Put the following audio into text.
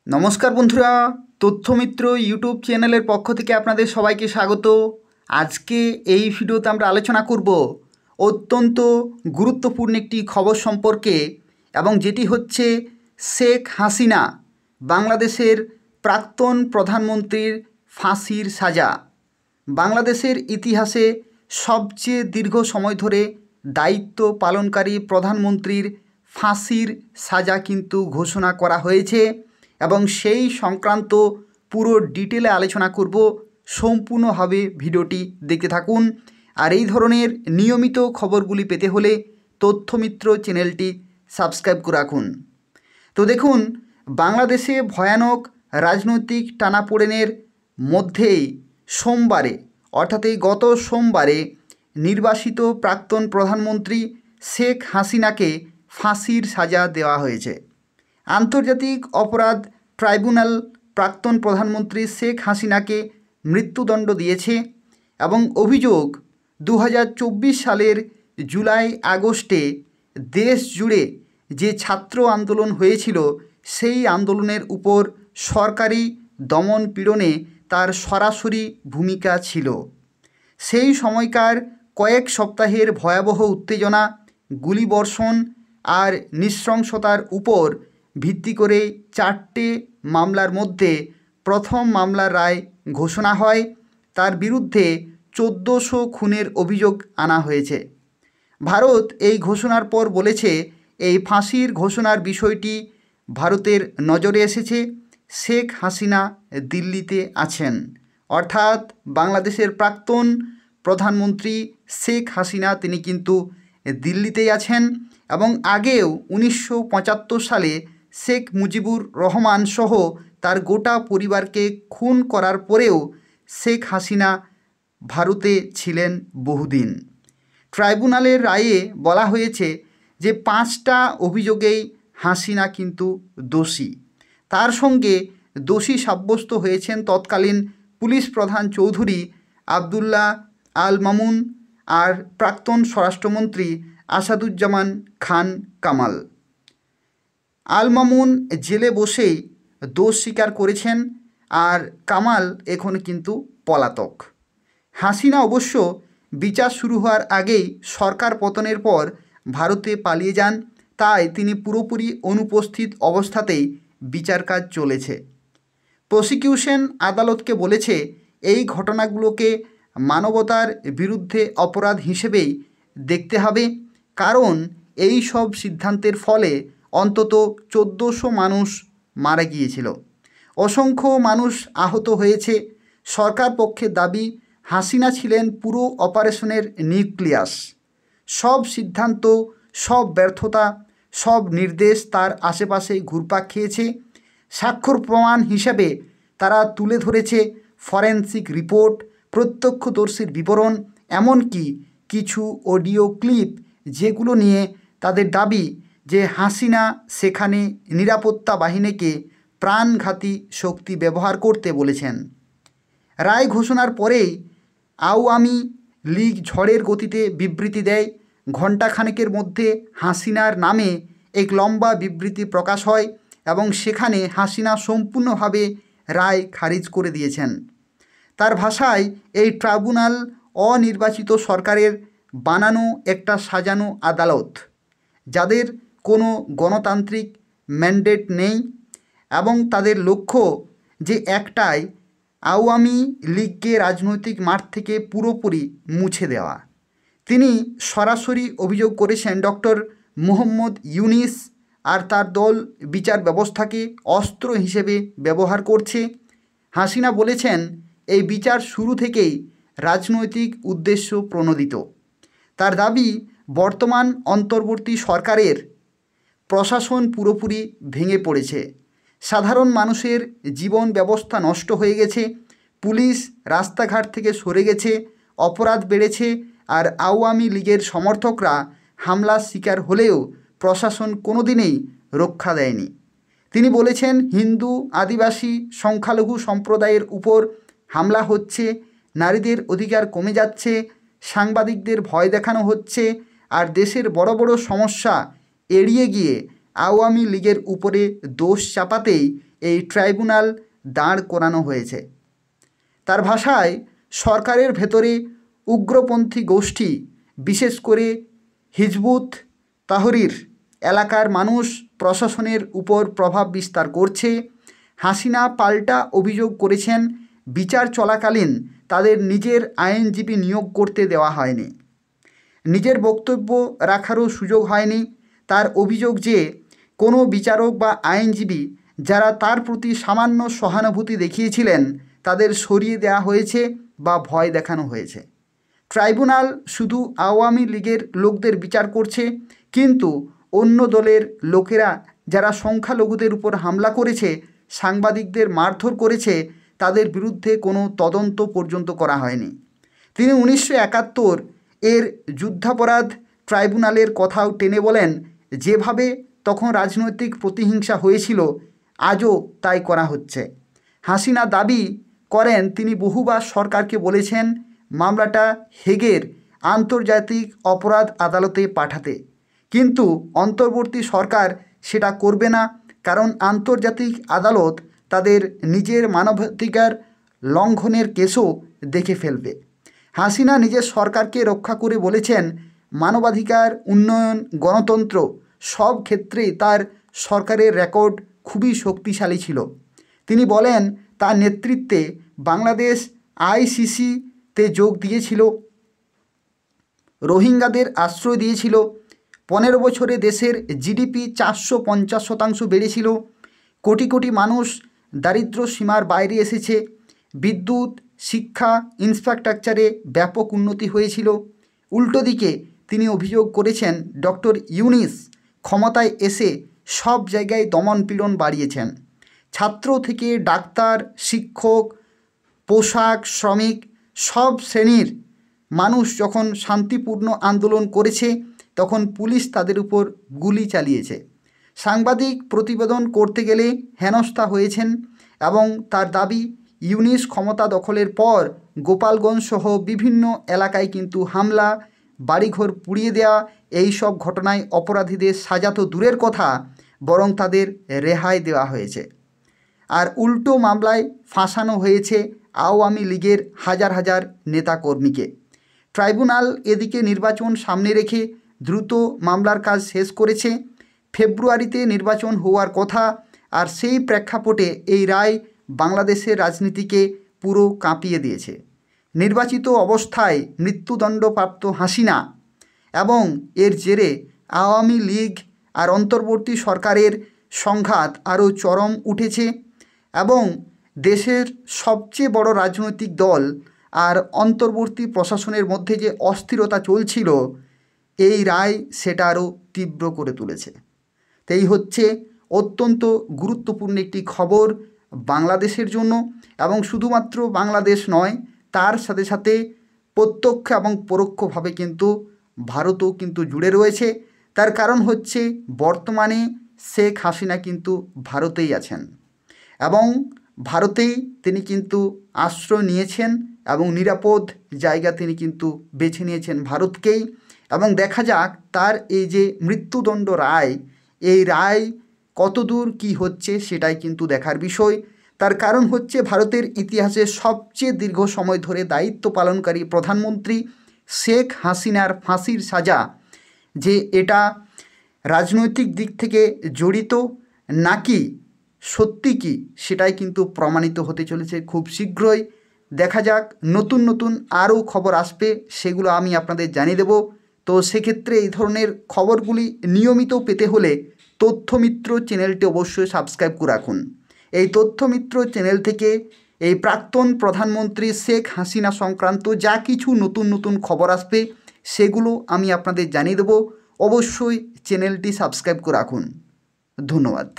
নমস্কার বন্ধুরা, তথ্যমিত্র ইউটিউব চ্যানেলের পক্ষ থেকে আপনাদের সবাইকে স্বাগত। আজকে এই ভিডিওতে আমরা আলোচনা করব অত্যন্ত গুরুত্বপূর্ণ একটি খবর সম্পর্কে, এবং যেটি হচ্ছে শেখ হাসিনা বাংলাদেশের প্রাক্তন প্রধানমন্ত্রীর ফাঁসির সাজা। বাংলাদেশের ইতিহাসে সবচেয়ে দীর্ঘ সময় ধরে দায়িত্ব পালনকারী প্রধানমন্ত্রীর ফাঁসির সাজা কিন্তু ঘোষণা করা হয়েছে, এবং সেই সংক্রান্ত পুরো ডিটেলে আলোচনা করব। সম্পূর্ণভাবে ভিডিওটি দেখতে থাকুন। আর এই ধরনের নিয়মিত খবরগুলি পেতে হলে তথ্যমিত্র চ্যানেলটি সাবস্ক্রাইব করে রাখুন। তো দেখুন, বাংলাদেশে ভয়ানক রাজনৈতিক টানাপোড়েনের মধ্যেই সোমবারে, অর্থাৎ এই গত সোমবারে নির্বাসিত প্রাক্তন প্রধানমন্ত্রী শেখ হাসিনাকে ফাঁসির সাজা দেওয়া হয়েছে। আন্তর্জাতিক অপরাধ ট্রাইব্যুনাল প্রাক্তন প্রধানমন্ত্রী শেখ হাসিনাকে মৃত্যুদণ্ড দিয়েছে, এবং অভিযোগ 2024 সালের জুলাই আগস্টে দেশ জুড়ে যে ছাত্র আন্দোলন হয়েছিল সেই আন্দোলনের উপর সরকারি দমন পীড়নে তার সরাসরি ভূমিকা ছিল। সেই সময়কার কয়েক সপ্তাহের ভয়াবহ উত্তেজনা, গুলিবর্ষণ আর নৃশংসতার উপর ভিত্তি করে 4টে মামলার মধ্যে প্রথম মামলার রায় ঘোষণা হয়। তার বিরুদ্ধে 1400 খুনের অভিযোগ আনা হয়েছে। ভারত এই ঘোষণার পর বলেছে এই ফাঁসির ঘোষণার বিষয়টি ভারতের নজরে এসেছে। শেখ হাসিনা দিল্লিতে আছেন, অর্থাৎ বাংলাদেশের প্রাক্তন প্রধানমন্ত্রী শেখ হাসিনা তিনি কিন্তু দিল্লিতেই আছেন, এবং আগেও 1975 সালে শেখ মুজিবুর রহমান সহ তার গোটা পরিবারকে খুন করার পরেও শেখ হাসিনা ভারতে ছিলেন বহুদিন। ট্রাইব্যুনালের রায়ে বলা হয়েছে যে 5টা অভিযোগেই হাসিনা কিন্তু দোষী। তার সঙ্গে দোষী সাব্যস্ত হয়েছেন তৎকালীন পুলিশ প্রধান চৌধুরী আবদুল্লাহ আল মামুন আর প্রাক্তন স্বরাষ্ট্রমন্ত্রী আসাদুজ্জামান খান কামাল। আল মামুন জেলে বসেই দোষ স্বীকার করেছেন, আর কামাল এখন কিন্তু পলাতক। হাসিনা অবশ্য বিচার শুরু হওয়ার আগেই সরকার পতনের পর ভারতে পালিয়ে যান, তাই তিনি পুরোপুরি অনুপস্থিত অবস্থাতেই বিচার কাজ চলেছে। প্রসিকিউশন আদালতকে বলেছে এই ঘটনাগুলোকে মানবতার বিরুদ্ধে অপরাধ হিসেবেই দেখতে হবে, কারণ এই সব সিদ্ধান্তের ফলে অন্তত 1400 মানুষ মারা গিয়েছিল, অসংখ্য মানুষ আহত হয়েছে। সরকার পক্ষের দাবি হাসিনা ছিলেন পুরো অপারেশনের নিউক্লিয়াস। সব সিদ্ধান্ত, সব ব্যর্থতা, সব নির্দেশ তার আশেপাশেই ঘুরপাক খেয়েছে। স্বাক্ষর প্রমাণ হিসাবে তারা তুলে ধরেছে ফরেনসিক রিপোর্ট, প্রত্যক্ষদর্শীর বিবরণ, এমনকি কিছু অডিও ক্লিপ, যেগুলো নিয়ে তাদের দাবি যে হাসিনা সেখানে নিরাপত্তা বাহিনীকে প্রাণঘাতী শক্তি ব্যবহার করতে বলেছেন। রায় ঘোষণার পরেই আওয়ামী লীগ ঝড়ের গতিতে বিবৃতি দেয়। ঘণ্টাখানেকের মধ্যে হাসিনার নামে এক লম্বা বিবৃতি প্রকাশ হয়, এবং সেখানে হাসিনা সম্পূর্ণভাবে রায় খারিজ করে দিয়েছেন। তার ভাষায় এই ট্রাইব্যুনাল অনির্বাচিত সরকারের বানানো একটা সাজানো আদালত, যাদের কোনো গণতান্ত্রিক ম্যান্ডেট নেই, এবং তাদের লক্ষ্য যে একটাই, আওয়ামী লীগকে রাজনৈতিক মাঠ থেকে পুরোপুরি মুছে দেওয়া। তিনি সরাসরি অভিযোগ করেছেন ডক্টর মোহাম্মদ ইউনিস আর তার দল বিচার ব্যবস্থাকে অস্ত্র হিসেবে ব্যবহার করছে। হাসিনা বলেছেন এই বিচার শুরু থেকেই রাজনৈতিক উদ্দেশ্য প্রণোদিত। তার দাবি বর্তমান অন্তর্বর্তী সরকারের প্রশাসন পুরোপুরি ভেঙে পড়েছে। সাধারণ মানুষের জীবন ব্যবস্থা নষ্ট হয়ে গেছে, পুলিশ রাস্তাঘাট থেকে সরে গেছে, অপরাধ বেড়েছে, আর আওয়ামী লীগের সমর্থকরা হামলার শিকার হলেও প্রশাসন কোনোদিনই রক্ষা দেয়নি। তিনি বলেছেন হিন্দু, আদিবাসী, সংখ্যালঘু সম্প্রদায়ের উপর হামলা হচ্ছে, নারীদের অধিকার কমে যাচ্ছে, সাংবাদিকদের ভয় দেখানো হচ্ছে, আর দেশের বড় বড় সমস্যা এড়িয়ে গিয়ে আওয়ামী লীগের উপরে দোষ চাপাতেই এই ট্রাইব্যুনাল দাঁড় করানো হয়েছে। তার ভাষায়, সরকারের ভেতরে উগ্রপন্থী গোষ্ঠী, বিশেষ করে হিজবুত তাহরির এলাকার মানুষ প্রশাসনের উপর প্রভাব বিস্তার করছে। হাসিনা পাল্টা অভিযোগ করেছেন, বিচার চলাকালীন তাদের নিজের আইনজীবী নিয়োগ করতে দেওয়া হয়নি, নিজের বক্তব্য রাখারও সুযোগ হয়নি। তার অভিযোগ যে কোনো বিচারক বা আইনজীবী যারা তার প্রতি সামান্য সহানুভূতি দেখিয়েছিলেন তাদের সরিয়ে দেওয়া হয়েছে বা ভয় দেখানো হয়েছে। ট্রাইব্যুনাল শুধু আওয়ামী লীগের লোকদের বিচার করছে, কিন্তু অন্য দলের লোকেরা যারা সংখ্যালঘুদের উপর হামলা করেছে, সাংবাদিকদের মারধর করেছে, তাদের বিরুদ্ধে কোনো তদন্ত পর্যন্ত করা হয়নি। তিনি 1971 এর যুদ্ধাপরাধ ট্রাইব্যুনালের কথাও টেনে বলেন, যেভাবে তখন রাজনৈতিক প্রতিহিংসা হয়েছিল আজও তাই করা হচ্ছে। হাসিনা দাবি করেন তিনি বহুবার সরকারকে বলেছেন মামলাটা হেগের আন্তর্জাতিক অপরাধ আদালতে পাঠাতে, কিন্তু অন্তর্বর্তী সরকার সেটা করবে না, কারণ আন্তর্জাতিক আদালত তাদের নিজের মানবাধিকার লঙ্ঘনের কেসও দেখে ফেলবে। হাসিনা নিজের সরকারকে রক্ষা করে বলেছেন, মানবাধিকার, উন্নয়ন, গণতন্ত্র সব ক্ষেত্রেই তার সরকারের রেকর্ড খুবই শক্তিশালী ছিল। তিনি বলেন, তার নেতৃত্বে বাংলাদেশ আইসিসিতে যোগ দিয়েছিল, রোহিঙ্গাদের আশ্রয় দিয়েছিল, 15 বছরে দেশের জিডিপি 450% বেড়েছিল, কোটি কোটি মানুষ দারিদ্র্য সীমার বাইরে এসেছে, বিদ্যুৎ, শিক্ষা, ইনফ্রাস্ট্রাকচারে ব্যাপক উন্নতি হয়েছিল। উল্টো দিকে তিনি অভিযোগ করেছেন ডক্টর ইউনূস ক্ষমতায় এসে সব জায়গায় দমনপীড়ন বাড়িয়েছেন। ছাত্র থেকে ডাক্তার, শিক্ষক, পোশাক শ্রমিক সব শ্রেণীর মানুষ যখন শান্তিপূর্ণ আন্দোলন করেছে তখন পুলিশ তাদের উপর গুলি চালিয়েছে। সাংবাদিক প্রতিবেদন করতে গেলে হেনস্থা হয়েছেন এবং তার দাবি ইউনূস ক্ষমতা দখলের পর গোপালগঞ্জ সহ বিভিন্ন এলাকায় কিন্তু হামলা, বাড়িঘর পুড়িয়ে দেওয়া, এই সব ঘটনায় অপরাধীদের সাজা তো দূরের কথা, বরং তাদের রেহাই দেওয়া হয়েছে। আর উল্টো মামলায় ফাঁসানো হয়েছে আওয়ামী লীগের হাজার হাজার নেতাকর্মীকে। ট্রাইব্যুনাল এদিকে নির্বাচন সামনে রেখে দ্রুত মামলার কাজ শেষ করেছে। ফেব্রুয়ারিতে নির্বাচন হওয়ার কথা, আর সেই প্রেক্ষাপটে এই রায় বাংলাদেশের রাজনীতিকে পুরো কাঁপিয়ে দিয়েছে। নির্বাচিত অবস্থায় মৃত্যুদণ্ডপ্রাপ্ত হাসিনা এবং এর জেরে আওয়ামী লীগ আর অন্তর্বর্তী সরকারের সংঘাত আরও চরম উঠেছে এবং দেশের সবচেয়ে বড় রাজনৈতিক দল আর অন্তর্বর্তী প্রশাসনের মধ্যে যে অস্থিরতা চলছিল, এই রায় সেটা আরও তীব্র করে তুলেছে। তো এই হচ্ছে অত্যন্ত গুরুত্বপূর্ণ একটি খবর বাংলাদেশের জন্য, এবং শুধুমাত্র বাংলাদেশ নয়, তার সাথে সাথে প্রত্যক্ষ এবং পরোক্ষভাবে কিন্তু ভারতও কিন্তু জুড়ে রয়েছে। তার কারণ হচ্ছে বর্তমানে শেখ হাসিনা কিন্তু ভারতেই আছেন এবং ভারতেই তিনি কিন্তু আশ্রয় নিয়েছেন এবং নিরাপদ জায়গা তিনি কিন্তু বেছে নিয়েছেন ভারতকেই। এবং দেখা যাক তার এই যে মৃত্যুদণ্ড রায়, এই রায় কতদূর কী হচ্ছে সেটাই কিন্তু দেখার বিষয়। তার কারণ হচ্ছে ভারতের ইতিহাসে সবচেয়ে দীর্ঘ সময় ধরে দায়িত্ব পালনকারী প্রধানমন্ত্রী শেখ হাসিনার ফাঁসির সাজা যে এটা রাজনৈতিক দিক থেকে জড়িত নাকি সত্যি কি, সেটাই কিন্তু প্রমাণিত হতে চলেছে খুব শীঘ্রই। দেখা যাক, নতুন নতুন আরও খবর আসবে, সেগুলো আমি আপনাদের জানিয়ে দেব। তো সেক্ষেত্রে এই ধরনের খবরগুলি নিয়মিত পেতে হলে তথ্যমিত্র চ্যানেলটি অবশ্যই সাবস্ক্রাইব করে রাখুন। এই তথ্যমিত্র চ্যানেল থেকে এই প্রাক্তন প্রধানমন্ত্রী শেখ হাসিনা সংক্রান্ত যা কিছু নতুন নতুন খবর আসবে সেগুলো আমি আপনাদের জানিয়ে দেব। অবশ্যই চ্যানেলটি সাবস্ক্রাইব করে রাখুন। ধন্যবাদ।